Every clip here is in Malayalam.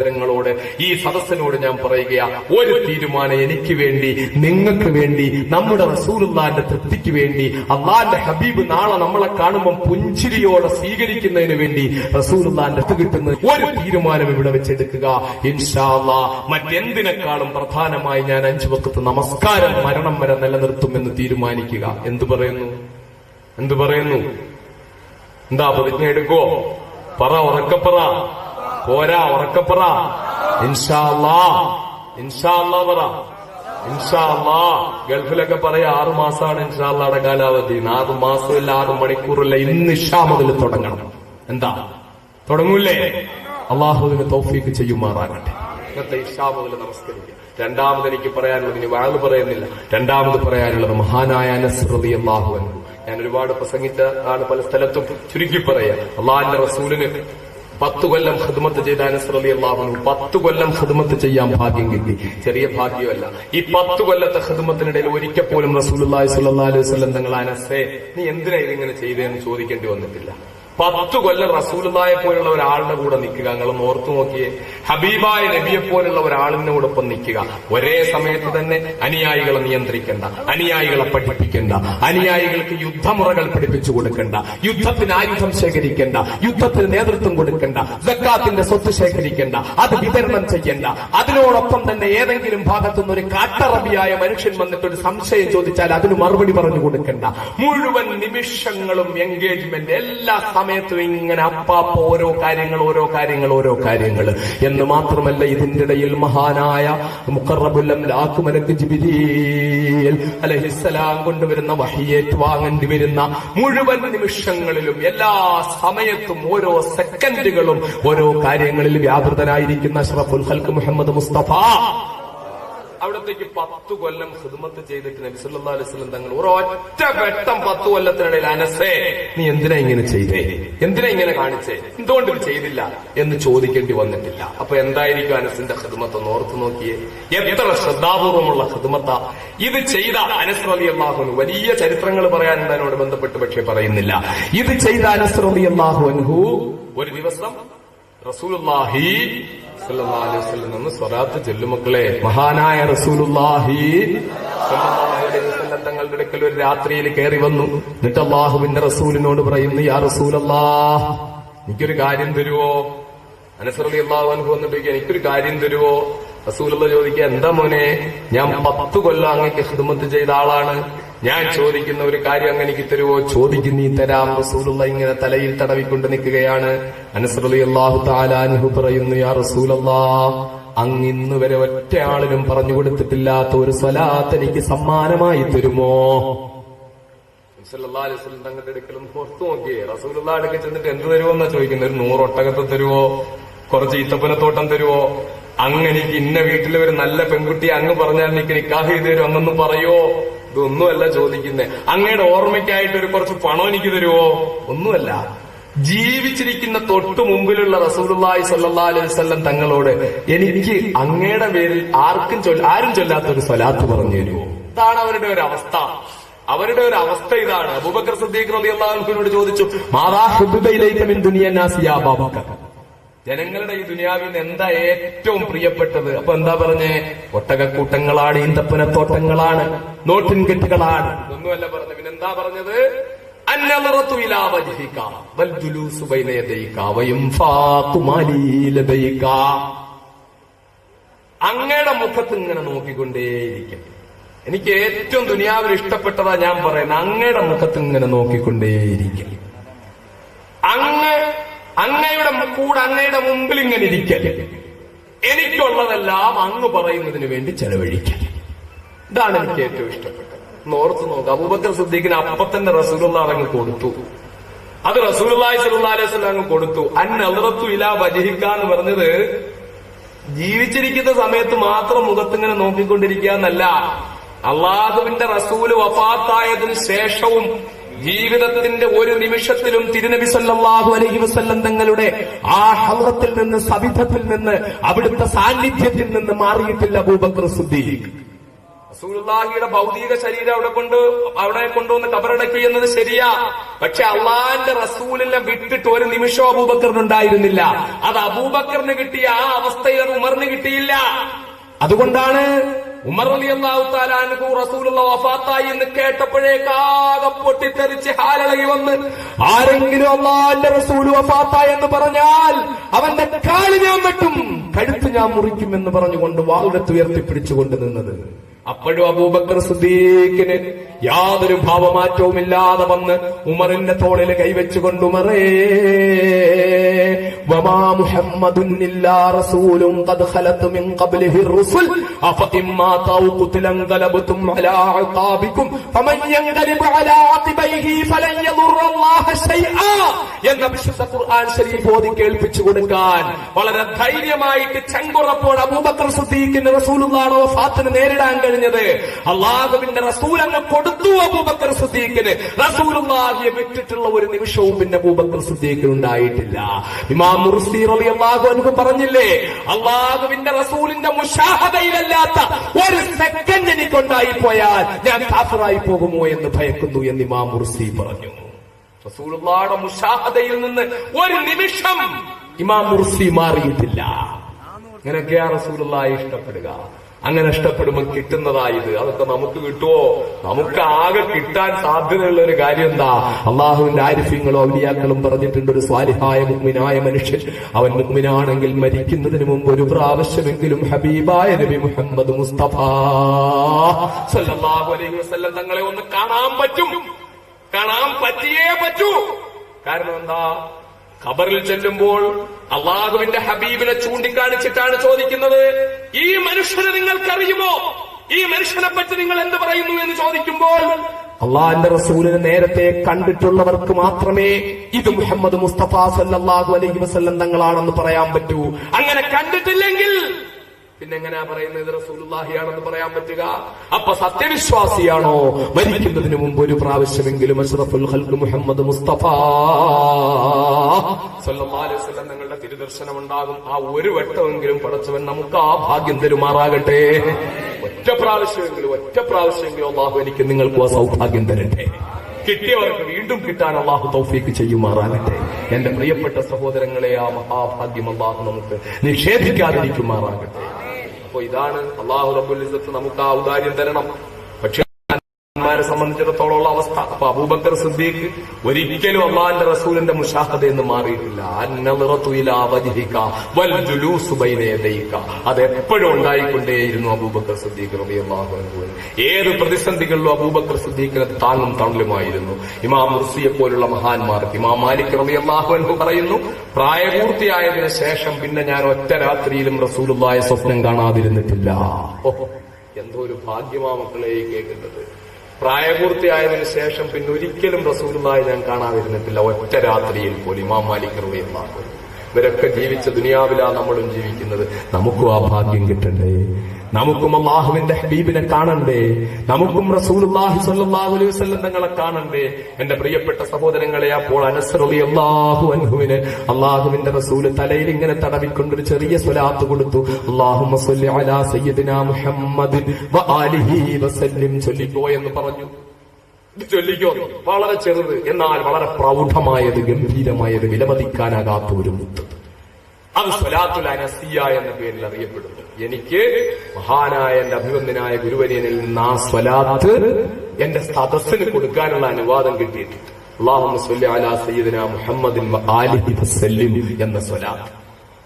ോട് ഈ സദസ്സിനോട് ഞാൻ പറയുകയാ, ഒരു തീരുമാനം എനിക്ക് വേണ്ടി, നിങ്ങൾക്ക് വേണ്ടി, നമ്മുടെ റസൂലുള്ളാഹിന്റെ തൃപ്തിക്ക് വേണ്ടി, അള്ളാന്റെ ഹബീബ് നാളെ നമ്മളെ കാണുമ്പോൾ പുഞ്ചിരിയോടെ സ്വീകരിക്കുന്നതിന് വേണ്ടി റസൂലുള്ളാഹിന്റെ അടുത്ത് കിട്ടുന്ന ഒരു തീരുമാനം ഇവിടെ വെച്ചെടുക്കുക. ഇൻഷാ അല്ലാഹ് മറ്റെന്തിനേക്കാളും പ്രധാനമായി ഞാൻ 5 വഖത്ത് നമസ്കാരം മരണം വരെ നിലനിർത്തുമെന്ന് തീരുമാനിക്കുക. എന്തു പറയുന്നു? എന്താ പ്രതിജ്ഞ എടുക്കോ? പറ, ഉറക്കപ്പറ. പോരാ, ഉറക്കപ്പറ. ഇൻഷാ അല്ലാഹ് പറ. ഇൻഷാ അല്ലാഹ്. ഗൾഫിലൊക്കെ പറയാ 6 മാസമാണ് ഇൻഷാ അല്ലാഹുടെ കാലാവധി. 6 മാസമില്ല, 6 മണിക്കൂറില്ല. ഇന്ന് ഇശാ മുതൽ തുടങ്ങണം. എന്താ തുടങ്ങൂലേ? അള്ളാഹുവിന് തൗഫീഖ് ചെയ്യുമാറാകട്ടെ. ഇന്നത്തെ ഇശാ മുതൽ നമസ്കരിക്കുക. രണ്ടാമത് എനിക്ക് പറയാനുള്ളത്, ഇനി വാഴ് പറയുന്നില്ല, രണ്ടാമത് പറയാനുള്ളത് മഹാനായ അനസ് റളിയല്ലാഹു അൻഹു. ഞാൻ ഒരുപാട് പ്രസംഗിച്ചാണ് പല സ്ഥലത്തും. ചുരുക്കി പറയാ, അള്ളാഹുവിന്റെ റസൂലിന് 10 കൊല്ലം ഖിദ്മത്ത് ചെയ്ത അനസ് റളിയല്ലാഹു അൻഹു 10 കൊല്ലം ഖിദ്മത്ത് ചെയ്യാൻ ഭാഗ്യം കിട്ടി. ചെറിയ ഭാഗ്യമല്ല. ഈ 10 കൊല്ലത്തെ ഖിദ്മത്തിനിടയിൽ ഒരിക്കൽ പോലും റസൂലുള്ളാഹി സ്വല്ലല്ലാഹു അലൈഹി വസല്ലം തങ്ങൾ അനസേ നീ എന്തിനാ ഇതിങ്ങനെ ചെയ്തതെന്ന് ചോദിക്കേണ്ടി വന്നിട്ടില്ല. 10 കൊല്ലം റസൂലുള്ളാഹിയെ പോലുള്ള ഒരാളുടെ കൂടെ നിൽക്കുക. നിങ്ങൾ ഓർത്തു നോക്കിയേ, ഹബീബായ നബിയെ പോലുള്ള ഒരാളിനോടൊപ്പം നിൽക്കുക. ഒരേ സമയത്ത് തന്നെ അനുയായികളെ നിയന്ത്രിക്കണ്ട, അനുയായികളെ പഠിപ്പിക്കണ്ട, അനുയായികൾക്ക് യുദ്ധമുറകൾ പഠിപ്പിച്ചു കൊടുക്കണ്ട, യുദ്ധത്തിന് ആയുധം ശേഖരിക്കണ്ട, യുദ്ധത്തിന് നേതൃത്വം കൊടുക്കണ്ട, സക്കാത്തിന്റെ സ്വത്ത് ശേഖരിക്കണ്ട, അത് വിതരണം ചെയ്യണ്ട. അതിനോടൊപ്പം തന്നെ ഏതെങ്കിലും ഭാഗത്തുനിന്ന് ഒരു കാട്ടറബിയായ മനുഷ്യൻ വന്നിട്ട് ഒരു സംശയം ചോദിച്ചാൽ അതിന് മറുപടി പറഞ്ഞു കൊടുക്കണ്ട. മുഴുവൻ നിമിഷങ്ങളും എൻഗേജ്മെന്റ്, എല്ലാ സമയത്തും ഇങ്ങനെ അപ്പാപ്പ ഓരോ കാര്യങ്ങൾ എന്ന് മാത്രമല്ല, ഇതിന്റെ ഇടയിൽ മഹാനായ മുഖറബുൽ അംലാഖ് മലക്ക് ജിബ്രീൽ അലൈഹിസ്സലാം കൊണ്ടുവരുന്ന വഹിയേറ്റ് വാങ്ങേണ്ടി വരുന്ന മുഴുവൻ നിമിഷങ്ങളിലും, എല്ലാ സമയത്തും, ഓരോ സെക്കൻഡുകളും ഓരോ കാര്യങ്ങളിൽ വ്യാപൃതനായിരിക്കുന്ന അഷ്റഫുൽ ഖൽഖ് മുഹമ്മദ് മുസ്തഫ അവിടത്തേക്ക് 10 കൊല്ലം ഖിദ്മത്ത് ചെയ്തിട്ട് നബി സല്ലല്ലാഹു അലൈഹി വസല്ലം തങ്ങൾ ഒരൊറ്റ വെട്ടം 10 കൊല്ലത്തിനിടയിൽ അനസേ നീ എന്തിനാ ഇങ്ങനെ ചെയ്തേ, എന്തിനാ ഇങ്ങനെ കാണിച്ചേ, എന്തുകൊണ്ട് ഇത് ചെയ്തില്ല എന്ന് ചോദിക്കേണ്ടി വന്നിട്ടില്ല. അപ്പൊ എന്തായിരിക്കും അനസിന്റെ ഖിദ്മത്ത് എന്ന് ഓർത്തു നോക്കിയേ. എത്ര ശ്രദ്ധാപൂർവമുള്ള ഖിദ്മത്താ ഇത് ചെയ്ത അനസ് റളിയല്ലാഹു അൻഹു. വലിയ ചരിത്രങ്ങൾ പറയാനുണ്ട് അതിനോട് ബന്ധപ്പെട്ട്, പക്ഷെ പറയുന്നില്ല. ഇത് ചെയ്ത അനസ് റളിയല്ലാഹു അൻഹു ഒരു ദിവസം റസൂലുള്ളാഹി സ്വല്ലല്ലാഹു അലൈഹി വസല്ലം നിന്ന് സ്വലാത്ത് ചൊല്ലും. മക്കളെ, മഹാനായ റസൂലുള്ളാഹി സ്വല്ലല്ലാഹു അലൈഹി വസല്ലം തങ്ങളുടെ അടുക്കൽ ഒരു രാത്രിയിൽ കയറി വന്നു. എന്നിട്ട് അല്ലാഹുവിന്റെ റസൂലിനോട് പറയുന്നു, യാ റസൂലല്ലാഹ്, എനിക്കൊരു കാര്യം തരുവോ? അനസ് റളിയല്ലാഹു അൻഹു വന്നിട്ട് എനിക്കൊരു കാര്യം തരുവോ? റസൂലുള്ളാഹി ചോദിക്കുക, എന്താ മോനെ? ഞാൻ 10 കൊല്ലം അങ്ങേക്ക് ഖിദ്മത്ത് ചെയ്ത ആളാണ്. ഞാൻ ചോദിക്കുന്ന ഒരു കാര്യം അങ്ങ് എനിക്ക് തരുവോ? ചോദിക്കും, നീ തരാം. റസൂലുള്ളാഹി ഇങ്ങനെ തലയിൽ തടവിക്കൊണ്ട് നിൽക്കുകയാണ്. അനസ് റളിയല്ലാഹു തആല അൻഹു പറയുന്നു, യാ റസൂലല്ലാഹ്, അങ്ങ് ഇന്ന് വരെ ഒറ്റ ആളിനും പറഞ്ഞു കൊടുത്തിട്ടില്ലാത്ത ഒരു സ്വലാത്ത് എനിക്ക് സമ്മാനമായി തരുമോ? സല്ലല്ലാഹു അലൈഹി വസല്ലം തങ്ങളുടെ അടുക്കലും പുറത്തു നോക്കിയേ. റസൂലുള്ളാഹിയുടെ അടുക്കൽ ചെന്നിട്ട് എന്ത് തരുമോന്നാ ചോദിക്കുന്നത്? ഒരു 100 ഒട്ടകത്തെ തരുവോ? കുറച്ച് ഈത്തപ്പനത്തോട്ടം തരുവോ? അങ്ങ് എനിക്ക് ഇന്ന വീട്ടിലെ ഒരു നല്ല പെൺകുട്ടിയെ അങ്ങ് പറഞ്ഞാൽ എനിക്ക് നിക്കാഹ് ചെയ്ത് തരും, അങ്ങൊന്നും പറയോ? ഇതൊന്നുമല്ല ചോദിക്കുന്നേ. അങ്ങയുടെ ഓർമ്മയ്ക്കായിട്ട് ഒരു കുറച്ച് പണം എനിക്ക് തരുവോ? ഒന്നുമല്ല. ജീവിച്ചിരിക്കുന്ന തൊട്ടു മുമ്പിലുള്ള റസൂലുള്ളാഹി സ്വല്ലല്ലാഹു അലൈഹി വസല്ലം തങ്ങളോട് എനിക്ക് അങ്ങയുടെ പേരിൽ ആരും ചൊല്ലാത്ത ഒരു സ്വലാത്ത് പറഞ്ഞു തരുമോ? ഇതാണ് അവരുടെ ഒരു അവസ്ഥ. അവരുടെ ഒരു അവസ്ഥ ഇതാണ്. അബൂബക്കർ സിദ്ദീഖ് റളിയല്ലാഹു അൻഹുവിനോട് ചോദിച്ചു, മാദാ ഹുബ്ബിബ ഇലൈക മിൻ ദുനിയന്നാസി യാ അബൂബക്കർ, ജനങ്ങളുടെ ഈ ദുനിയാവിന് എന്താ ഏറ്റവും പ്രിയപ്പെട്ടത്? അപ്പൊ എന്താ പറഞ്ഞേ? ഒട്ടകക്കൂട്ടങ്ങളാണ്, ഈന്തപ്പനത്തോട്ടങ്ങളാണ്, നോട്ടിൻ കെട്ടുകളാണ്. ഒന്നുമല്ല പറഞ്ഞു. പിന്നെന്താ പറഞ്ഞത്? അന്നളറതു ഇലാ വജ്ഹിക വൽ ജുലൂസു ബൈന യദൈക വയൻഫാഖു മാലി ലദൈക. അങ്ങയുടെ മുഖത്ത് ഇങ്ങനെ നോക്കിക്കൊണ്ടേയിരിക്കും. എനിക്ക് ഏറ്റവും ദുനിയാവിൽ ഇഷ്ടപ്പെട്ടതാ ഞാൻ പറയുന്നത്. അങ്ങയുടെ മുഖത്ത് ഇങ്ങനെ നോക്കിക്കൊണ്ടേയിരിക്കും. അങ്ങയുടെ കൂടെ അങ്ങയുടെ മുമ്പിൽ ഇങ്ങനെ ഇരിക്കൽ, എനിക്കുള്ളതെല്ലാം അങ്ങ് പറയുന്നതിന് വേണ്ടി ചെലവഴിക്കൽ. ഇതാണ് എനിക്ക് ഏറ്റവും ഇഷ്ടപ്പെട്ടത്. ഓർത്തു നോക്കുക, അബൂബക്കർ സിദ്ദീഖിന് അപ്പത്തന്നെ റസൂലുള്ളാഹി അങ്ങ് കൊടുത്തു. അത് റസൂലുള്ളാഹി സ്വല്ലല്ലാഹു അലൈഹി വസല്ലം അങ്ങ് കൊടുത്തു. അന്നളറതു ഇലാ വജ്ഹിക എന്ന് പറഞ്ഞത് ജീവിച്ചിരിക്കുന്ന സമയത്ത് മാത്രം മുഖത്തിങ്ങനെ നോക്കിക്കൊണ്ടിരിക്കുക എന്നല്ല. അള്ളാഹുവിന്റെ റസൂല് വഫാത്തായതിനു ശേഷവും ജീവിതത്തിന്റെ ഒരു നിമിഷത്തിലും തിരുനബി സല്ലല്ലാഹു അലൈഹി വസല്ലം തങ്ങളുടെ ആ ഹദ്റത്തിൽ നിന്ന്, സവിധത്തിൽ നിന്ന്, അവിടുത്തെ സാന്നിധ്യത്തിൽ നിന്ന് മാറിയിട്ടില്ല അബൂബക്കർ സിദ്ദീഖ്. റസൂലുള്ളാഹിയുടെ ഭൗതിക ശരീരം അവിടെ കൊണ്ടുവന്ന് കബറടക്കി എന്നത് ശരിയാ. പക്ഷെ അള്ളാന്റെ റസൂലിനെ വിട്ടിട്ട് ഒരു നിമിഷം അബൂബക്കറിനുണ്ടായിരുന്നില്ല. അത് അബൂബക്കറിന് കിട്ടിയ ആ അവസ്ഥയിൽ അത് ഉമറിന് കിട്ടിയില്ല. അതുകൊണ്ടാണ് ഉമർ റളിയല്ലാഹു തആല അൻഹു റസൂലുള്ളാഹി വഫാത്തായി എന്ന് കേട്ടപ്പോഴേക്കാകെ പൊട്ടിത്തെറിച്ച് ഹാലളകി വന്ന്, ആരെങ്കിലും അല്ലാഹുവിന്റെ റസൂൽ വഫാത്തായി എന്ന് പറഞ്ഞാൽ അവന്റെ കാല് ഞാൻ വെട്ടും, കഴുത്ത് ഞാൻ മുറിക്കും എന്ന് പറഞ്ഞുകൊണ്ട് വാളുടത്ത് ഉയർത്തിപ്പിടിച്ചുകൊണ്ട് നിന്നത്. അപ്പോഴും അബൂബക്കർ സിദ്ദീഖിന് യാതൊരു ഭാവമാറ്റവുമില്ലാതെ വന്ന് ഉമറിന്റെ തോളിൽ കൈവച്ചുകൊണ്ട്, ഉമറേ വമാ മുഹമ്മദുൻ ഇല്ലാ റസൂലുൻ ഖദ് ഖലത് മിൻ ഖബ്ലിഹി റുസുൽ അഫഇമ്മാ തൗഖുതലൻ ഖലബതും അലാ അഖാബികും ഫമൻ യൻഖലിബ് അലാ അഖിബൈഹി ഫലൻ യദുറല്ലാഹ ശൈആ എന്ന വിശുദ്ധ ഖുർആൻ ശരീഫ് ഓതി കേൾപ്പിച്ചു കൊടുക്കാൻ വളരെ ധൈര്യമായിട്ട് ചങ്കുറപ്പോടെ അബൂബക്കർ സിദ്ദീഖിന് റസൂലുള്ളാഹിയുടെ വഫാത്തിനെ നേരിടാൻ കഴിഞ്ഞത്. അല്ലാഹുവിന്റെ റസൂൽ അങ്ങ് കൊടുത്തു അബൂബക്കർ സിദ്ദീഖിന്. റസൂലുള്ളാഹിയെ വിട്ടിട്ടുള്ള ഒരു നിമിഷവും പിന്നെ അബൂബക്കർ സിദ്ദീഖിന് ഉണ്ടായിട്ടില്ല. ഇമാം മുർസി റളിയല്ലാഹു അൻഹു പറഞ്ഞില്ലേ, അല്ലാഹുവിന്റെ റസൂലിന്റെ മുശാഹദയിലല്ലാത്ത ഒരു സെക്കൻഡ് എനിക്കുണ്ടായി പോയാൽ ഞാൻ കാഫിറായി പോകുമോ എന്ന് ഭയക്കുന്നു എന്ന് ഇമാം മുർസി പറഞ്ഞു. റസൂലുള്ളാഹിയുടെ മുശാഹദയിൽ നിന്ന് ഒരു നിമിഷം ഇമാം മുർസി മാറിയിട്ടില്ല. ഇങ്ങനെയൊക്കെയാ റസൂലുള്ളാഹിയെ ഇഷ്ടപ്പെടുക. അങ്ങനെ ഇഷ്ടപ്പെടുമ്പോൾ കിട്ടുന്നതായത് അതൊക്കെ നമുക്ക് കിട്ടുമോ? നമുക്ക് ആകെ കിട്ടാൻ സാധ്യതയുള്ള ഒരു കാര്യം എന്താ? അള്ളാഹുവിന്റെ ആരിഫ്യങ്ങളും ഔലിയാക്കളും പറഞ്ഞിട്ടുണ്ട്, ഒരു സ്വാലിഹായ മുഅ്മിനായ മനുഷ്യൻ അവൻ മുഅ്മിനാണെങ്കിൽ മരിക്കുന്നതിന് മുമ്പ് ഒരു പ്രാവശ്യമെങ്കിലും ഹബീബായ നബി മുഹമ്മദ് മുസ്തഫ സല്ലല്ലാഹു അലൈഹി വസല്ലം തങ്ങളെ ഒന്ന് കാണാൻ പറ്റും. കാണാൻ പറ്റിയേ പറ്റൂ. കാരണം എന്താ? ഖബറിൽ ചെല്ലുമ്പോൾ അള്ളാഹുവിന്റെ ഹബീബിനെ ചൂണ്ടിക്കാണിച്ചിട്ടാണ് ചോദിക്കുന്നത്, ഈ മനുഷ്യനെ നിങ്ങൾക്കറിയുമോ? ഈ മനുഷ്യനെ പറ്റി നിങ്ങൾ എന്ത് പറയുന്നു എന്ന് ചോദിക്കുമ്പോൾ അള്ളാഹിന്റെ റസൂലിനെ നേരത്തെ കണ്ടിട്ടുള്ളവർക്ക് മാത്രമേ ഇത് മുഹമ്മദ് മുസ്തഫ സല്ലല്ലാഹു അലൈഹി വസല്ലം തങ്ങളാണെന്ന് പറയാൻ പറ്റൂ. അങ്ങനെ കണ്ടിട്ടില്ലെങ്കിൽ പിന്നെ എങ്ങനെയാ പറയുന്നത് റസൂലുള്ളാഹിയാണെന്ന് പറയാൻ പറ്റുക? അപ്പൊ സത്യവിശ്വാസിയാണോ മരിക്കുന്നതിന് മുമ്പ് ഒരു പ്രാവശ്യമെങ്കിലും അഷ്റഫുൽ ഖൽഖ് മുഹമ്മദ് മുസ്തഫ സല്ലല്ലാഹു അലൈഹി വസല്ലം തങ്ങളുടെ തിരുദർശനം ഉണ്ടാകും. ആ ഒരു വട്ടമെങ്കിലും പടച്ചവൻ നമുക്ക് ആ ഭാഗ്യം തരുമാറാകട്ടെ. ഒറ്റ പ്രാവശ്യമെങ്കിലും അള്ളാഹു എനിക്ക് നിങ്ങൾക്കും ആ സൗഭാഗ്യം തരട്ടെ. കിട്ടിയവർക്ക് വീണ്ടും കിട്ടാൻ അള്ളാഹു തൗഫീക്ക് ചെയ്യുമാറാകട്ടെ. എന്റെ പ്രിയപ്പെട്ട സഹോദരങ്ങളെ, ആ മഹാഭാഗ്യം അള്ളാഹു നമുക്ക് നിഷേധിക്കാതിരിക്കുമാറാകട്ടെ. അപ്പൊ ഇതാണ് അള്ളാഹു റബ്ബുൽ ഇസ്സത്ത് നമുക്ക് ആ ഔദാര്യം തരണം. പക്ഷെ രെ സംബന്ധിച്ചിടത്തോളം അവസ്ഥ, അപ്പൊ അബൂബക്കർ സിദ്ദീഖ് ഒരിക്കലും അള്ളാഹിന്റെ റസൂലിന്റെ മുശാഹദ എന്ന് മാറിയിട്ടില്ല. അത് എപ്പോഴും ഉണ്ടായിക്കൊണ്ടേയിരുന്നു അബൂബക്കർ സിദ്ദീഖ് റളിയല്ലാഹു അൻഹു. ഏത് പ്രതിസന്ധികളിലും അബൂബക്കർ സിദ്ദീഖിന് താങ്ങും തണലുമായിരുന്നു. ഇമാം മുർസിയെ പോലുള്ള മഹാന്മാർക്ക്, ഇമാം മാലിക് റളിയല്ലാഹു അൻഹു പറയുന്നു, പ്രായപൂർത്തിയായതിനു ശേഷം പിന്നെ ഞാൻ ഒറ്റ രാത്രിയിലും റസൂലുള്ളാഹിയെ സ്വപ്നം കാണാതിരുന്നിട്ടില്ല. എന്തോ ഒരു ഭാഗ്യമാ മക്കളെ കേൾക്കുന്നത്. പ്രായപൂർത്തിയായതിനു ശേഷം പിന്നെ ഒരിക്കലും റസൂലുള്ളാഹിയെ ഞാൻ കാണാതിരുന്നിട്ടില്ല, ഒറ്റ രാത്രിയിൽ പോലും. ഇമാം മാലിക് റളിയല്ലാഹു അൻഹു. ഇവരൊക്കെ ജീവിച്ച ദുനിയാവിലാ നമ്മളും ജീവിക്കുന്നത്. നമുക്കും ആ ഭാഗ്യം കിട്ടണ്ടേ? നമുക്കും അല്ലാഹുവിന്റെ ഹബീബിനെ കാണണ്ടേ? നമുക്കും റസൂലുള്ളാഹി സ്വല്ലല്ലാഹു അലൈഹി വസല്ലം തങ്ങളെ കാണണ്ടേ? എന്റെ പ്രിയപ്പെട്ട സഹോദരങ്ങളെ, അപ്പോൾ അനസ് റളിയല്ലാഹു അൻഹുവിന് അല്ലാഹുവിന്റെ റസൂൽ തലയിൽ ഇങ്ങനെ തടവിക്കൊണ്ടൊരു ചെറിയ സ്വലാത്ത് കൊടുത്തു. അല്ലാഹുമ്മ സ്വല്ലി അലാ സയ്യിദിനാ മുഹമ്മദിൻ വ ആലിഹി വസല്ലിം ചൊല്ലിക്കോ എന്ന് പറഞ്ഞു. ചൊല്ലിക്കോ. വളരെ ചെറുത്, എന്നാൽ വളരെ പ്രൗഢമായത്, ഗംഭീരമായത്, വിലമതിക്കാനാകാത്ത ഒരു മുത്ത്. അത് സ്വലാത്തുൽ അനസിയ എന്ന പേരിൽ അറിയപ്പെടുന്നു. എനിക്ക് മഹാനായ എന്റെ അഭിവന്ദനായ ഗുരുവര്യനിൽ നിന്ന് ആ സ്വലാത്ത് എന്റെ സദസ്സിന് കൊടുക്കാനുള്ള അനുവാദം കിട്ടിയിട്ടുണ്ട്. അല്ലാഹുമ്മ സ്വല്ലി അലാ സയ്യിദിനാ മുഹമ്മദിൻ വ ആലിഹി വസല്ലിം എന്ന സ്വലാത്ത്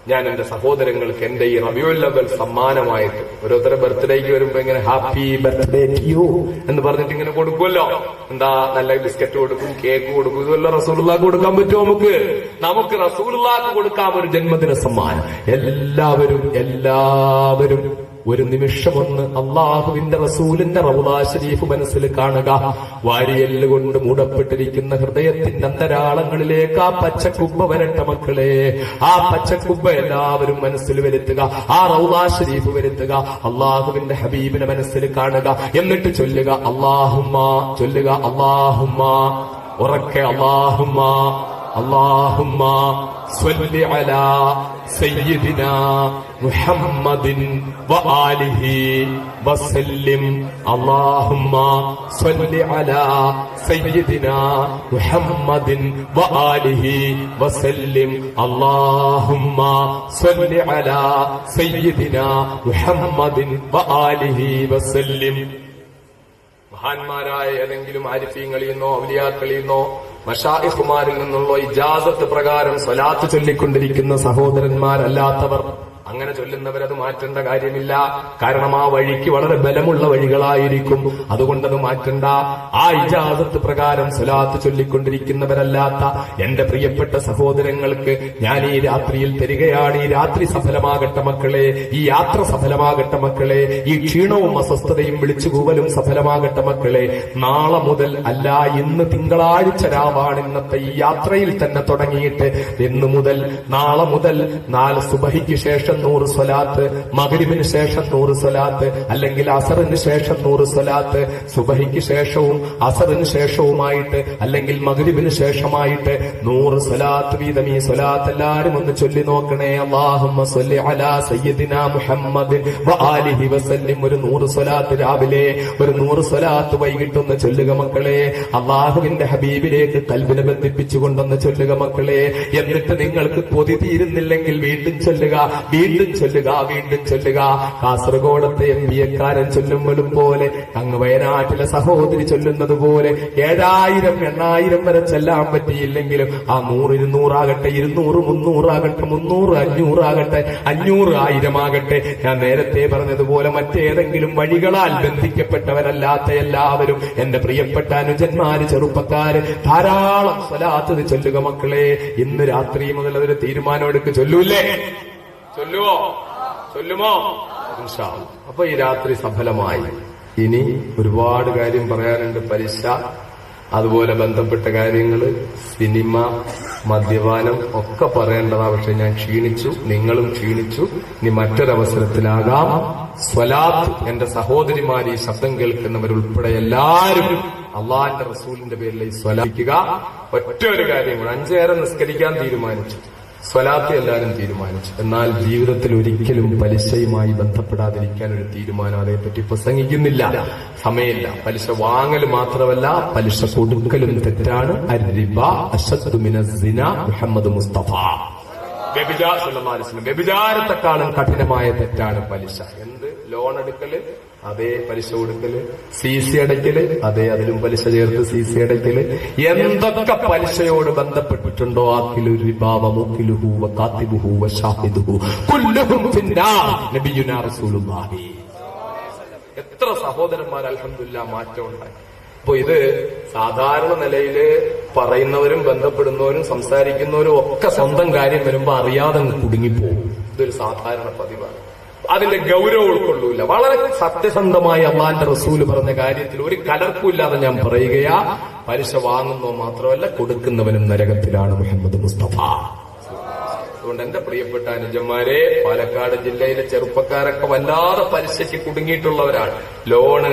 ഞാൻ എന്റെ സഹോദരങ്ങൾക്ക് എന്റെ ഈ റബീഉൽ അവ്വൽ സമ്മാനമായിട്ട്, ഓരോരുത്തരുടെ ബർത്ത്ഡേക്ക് വരുമ്പോ ഇങ്ങനെ ഹാപ്പി ബർത്ത്ഡേ ടു യു എന്ന് പറഞ്ഞിട്ട് ഇങ്ങനെ കൊടുക്കുമല്ലോ. എന്താ, നല്ല ബിസ്ക്കറ്റ് കൊടുക്കും, കേക്ക് കൊടുക്കും. ഇതുവല്ല റസൂലുള്ളാഹിക്ക് കൊടുക്കാൻ പറ്റുമോ? നമുക്ക് റസൂലുള്ളാഹിക്ക് കൊടുക്കാം ഒരു ജന്മദിന സമ്മാനം. എല്ലാവരും ഒരു നിമിഷമൊന്ന് അള്ളാഹുവിന്റെ റസൂലിന്റെ റൗളാ ശരീഫ് മനസ്സിൽ കാണുക. വാരിയെല്ല് കൊണ്ട് മൂടപ്പെട്ടിരിക്കുന്ന ഹൃദയത്തിന്റെ അന്തരാളങ്ങളിലേക്ക് ആ പച്ചക്കുബ്ബ വരട്ടെ മക്കളെ. ആ പച്ചക്കുബ്ബ എല്ലാവരും മനസ്സിൽ വരുത്തുക. ആ റൗളാ ശരീഫ് വരുത്തുക. അള്ളാഹുവിന്റെ ഹബീബിനെ മനസ്സിൽ കാണുക. എന്നിട്ട് ചൊല്ലുക അല്ലാഹുമ്മ, ചൊല്ലുക അല്ലാഹുമ്മ, ഉറക്കെ അല്ലാഹുമ്മ സ്വല്ലി അലാ സയ്യിദിനാ മുഹമ്മദിൻ വആലിഹി വസല്ലിം. അല്ലാഹുമ്മ സ്വല്ലി അലാ സയ്യിദിനാ മുഹമ്മദിൻ വആലിഹി വസല്ലിം. അല്ലാഹുമ്മ സ്വല്ലി അലാ സയ്യിദിനാ മുഹമ്മദിൻ വആലിഹി വസല്ലിം. മഹാന്മാരായ ഏതെങ്കിലും ആരിഫീങ്ങളിൽ നിന്നോ ഔലിയാക്കളിൽ നിന്നോ മശായിഖുമാരിൽ നിന്നുള്ള ഇജാസത്ത് പ്രകാരം സ്വലാത്ത് ചൊല്ലിക്കൊണ്ടിരിക്കുന്ന സഹോദരന്മാരല്ലാത്തവർ അങ്ങനെ ചൊല്ലുന്നവരത് മാറ്റേണ്ട കാര്യമില്ല. കാരണം ആ വഴിക്ക് വളരെ ബലമുള്ള വഴികളായിരിക്കും. അതുകൊണ്ടത് മാറ്റണ്ട. ആ ഇജാസത്ത് പ്രകാരം സ്വലാത്ത് ചൊല്ലിക്കൊണ്ടിരിക്കുന്നവരല്ലാത്ത എന്റെ പ്രിയപ്പെട്ട സഹോദരങ്ങൾക്ക് ഞാൻ ഈ രാത്രിയിൽ തരികയാണ്. ഈ രാത്രി സഫലമാകട്ടെ മക്കളെ, ഈ യാത്ര സഫലമാകട്ടെ മക്കളെ, ഈ ക്ഷീണവും അസ്വസ്ഥതയും വിളിച്ചുകൂവലും സഫലമാകട്ടെ മക്കളെ. നാളെ മുതൽ അല്ല, ഇന്ന് തിങ്കളാഴ്ച രാവാണ്. ഇന്നത്തെ ഈ യാത്രയിൽ തന്നെ തുടങ്ങിയിട്ട് ഇന്നു മുതൽ നാളെ മുതൽ 4 സുബഹിക്ക് ശേഷം 100 സ്വലാത്ത്, മഗ്രിബിന് ശേഷം 100 സ്വലാത്ത്, അല്ലെങ്കിൽ അസറിന് ശേഷം 100 സ്വലാത്ത്, സുബഹിക്ക് ശേഷവും അസറിന് ശേഷവുമായിട്ട് അല്ലെങ്കിൽ മഗ്രിബിന് ശേഷമായിട്ട് 100 സ്വലാത്ത് വീതം. ഈ സ്വലാത്ത് എല്ലാവരും ഒന്ന് ചൊല്ലി നോക്കണേ. അല്ലാഹുമ്മ സ്വല്ലി അലാ സയ്യിദിനാ മുഹമ്മദിൻ വആലിഹി വസല്ലിം. ഒരു 100 സ്വലാത്ത് രാവിലെ, ഒരു 100 സ്വലാത്ത് വൈകിട്ടൊന്ന് ചൊല്ലുക മക്കളെ. അല്ലാഹുവിന്റെ ഹബീബിലേക്ക് കൽബിനെ ബന്ധിപ്പിച്ചുകൊണ്ടൊന്ന് ചൊല്ലുക മക്കളെ. എന്നിട്ട് നിങ്ങൾക്ക് കൊതി തീരുന്നില്ലെങ്കിൽ വീണ്ടും ചൊല്ലുക, വീണ്ടും ചൊല്ലുക, വീണ്ടും ചൊല്ലുക. കാസർഗോഡത്തെ എംബിഎക്കാരൻ ചൊല്ലുമ്പോഴും പോലെ, അങ്ങ് വയനാട്ടിലെ സഹോദരി ചൊല്ലുന്നത് പോലെ 7000 8000 വരെ ചെല്ലാൻ പറ്റിയില്ലെങ്കിലും ആ 100 200 ആകട്ടെ, 200 300 ആകട്ടെ, 300 500 ആകട്ടെ, 500 1000 ആകട്ടെ. ഞാൻ നേരത്തെ പറഞ്ഞതുപോലെ മറ്റേതെങ്കിലും വഴികളാൽ ബന്ധിക്കപ്പെട്ടവരല്ലാത്ത എല്ലാവരും എന്റെ പ്രിയപ്പെട്ട അനുജന്മാര്, ചെറുപ്പക്കാര് ധാരാളം സ്വലാത്ത് ചൊല്ലുക മക്കളെ. ഇന്ന് രാത്രി മുതൽ അതൊരു തീരുമാനമെടുക്ക്. ചൊല്ലൂല്ലേ? ചൊല്ലുവോ? ചൊല്ലുമോ? ഇൻഷാ അല്ലാഹ്. അപ്പൊ ഈ രാത്രി സഫലമായി. ഇനി ഒരുപാട് കാര്യം പറയാനുണ്ട്. പലിശ, അതുപോലെ ബന്ധപ്പെട്ട കാര്യങ്ങള്, സിനിമ, മദ്യപാനം ഒക്കെ പറയേണ്ടതാ. പക്ഷെ ഞാൻ ക്ഷീണിച്ചു, നിങ്ങളും ക്ഷീണിച്ചു. ഇനി മറ്റൊരവസരത്തിലാകാം. സ്വലാത്ത് എന്റെ സഹോദരിമാർ, ഈ ശബ്ദം കേൾക്കുന്നവരുൾപ്പെടെ എല്ലാവരും അള്ളാഹിന്റെ റസൂലിന്റെ പേരിൽ ഈ സ്വലാത്തിക്കുക. ഒറ്റ ഒരു കാര്യം കൂടെ, 5 നേരം നിസ്കരിക്കാൻ തീരുമാനിച്ചു, സ്വലാത്ത് എല്ലാവരും തീരുമാനിച്ചു. എന്നാൽ ജീവിതത്തിൽ ഒരിക്കലും പലിശയുമായി ബന്ധപ്പെടാതിരിക്കാൻ ഒരു തീരുമാനം അതേപ്പറ്റി പ്രസംഗിക്കുന്നില്ല. സമയമില്ല. പലിശ വാങ്ങൽ മാത്രമല്ല, പലിശ കൊടുക്കലും തെറ്റാണ്. അർരിബ അശദ്ദു മിനസ് സിന. മുഹമ്മദ് മുസ്തഫ വ്യഭിചാരത്തെക്കാളും കഠിനമായ തെറ്റാണ് പലിശ. എന്ത്? ലോൺ എടുക്കല്, അതേ പലിശ കൊടുക്കല്. CC അടയ്ക്കല്, അതേ അതിലും പലിശ ചേർത്ത് CC അടയ്ക്കല്. എന്തൊക്കെ പലിശയോട് ബന്ധപ്പെട്ടിട്ടുണ്ടോ, ആക്കിലു റിബാവ മുക്കിലുഹു വകാതിബുഹു വശാഹിദുഹു കുല്ലുഹും ഫിന്നാർ. നബിയുനാ റസൂലുള്ളാഹി. എത്ര സഹോദരന്മാർ അൽഹംദുലില്ലാഹ് മാറ്റം ഉണ്ടായി. അപ്പൊ ഇത് സാധാരണ നിലയില് പറയുന്നവരും ബന്ധപ്പെടുന്നവരും സംസാരിക്കുന്നവരും ഒക്കെ സ്വന്തം കാര്യം വരുമ്പോ അറിയാതെ കുടുങ്ങിപ്പോകും. ഇതൊരു സാധാരണ പതിവാണ്. അതിന്റെ ഗൗരവം ഉൾക്കൊള്ളൂല. വളരെ സത്യസന്ധമായി അള്ളാന്റെ റസൂല് പറഞ്ഞ കാര്യത്തിൽ ഒരു കലർപ്പില്ലാതെ ഞാൻ പറയുകയാ. പലിശ വാങ്ങുന്നോ മാത്രമല്ല, കൊടുക്കുന്നവനും നരകത്തിലാണ്. മുഹമ്മദ് മുസ്തഫ. അതുകൊണ്ട് എന്റെ പ്രിയപ്പെട്ട അനുജന്മാരെ, പാലക്കാട് ജില്ലയിലെ ചെറുപ്പക്കാരൊക്കെ വല്ലാതെ പലിശയ്ക്ക് കുടുങ്ങിയിട്ടുള്ളവരാണ്. ലോണ്